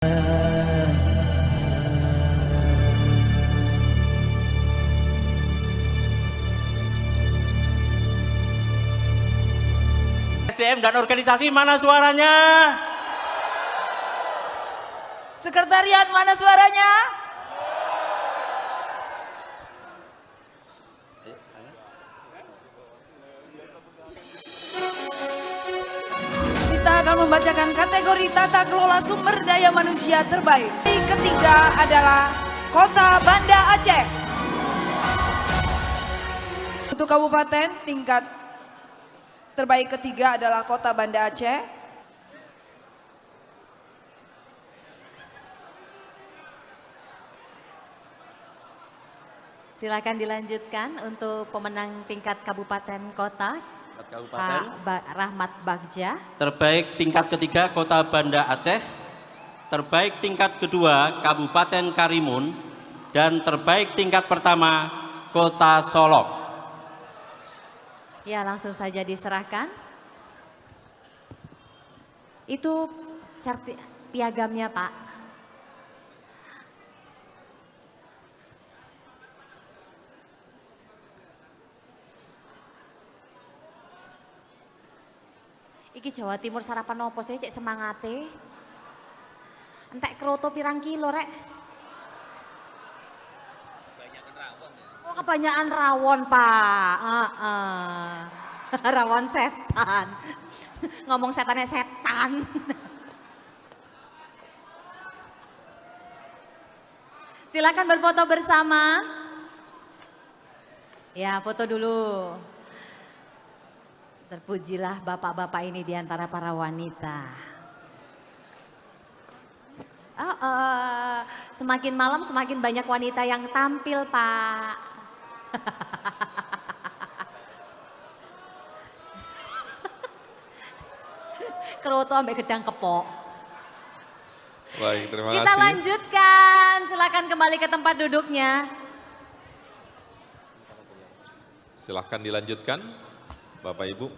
SDM dan organisasi mana suaranya? Sekretariat mana suaranya? Kita akan membacakan kategori tata kelola sumber daya manusia terbaik. Ketiga adalah Kota Banda Aceh. Untuk kabupaten tingkat terbaik ketiga adalah Kota Banda Aceh. Silakan dilanjutkan untuk pemenang tingkat kabupaten kota, Pak Rahmat Bagja. Terbaik tingkat ketiga Kota Banda Aceh, terbaik tingkat kedua Kabupaten Karimun, dan terbaik tingkat pertama Kota Solok. Ya, langsung saja diserahkan. Itu piagamnya, Pak. Iki Jawa Timur sarapan opo sih cek semangate? Entek kroto pirang kilo rek? Oh kebanyakan rawon Pak. Rawon setan. Ngomong setannya setan. Silakan berfoto bersama. Ya foto dulu. Terpujilah bapak-bapak ini di antara para wanita. Semakin malam semakin banyak wanita yang tampil, Pak. Keroto sampai gedang kepok. Baik, terima kasih. Kita lanjutkan, silakan kembali ke tempat duduknya. Silahkan dilanjutkan, Bapak Ibu.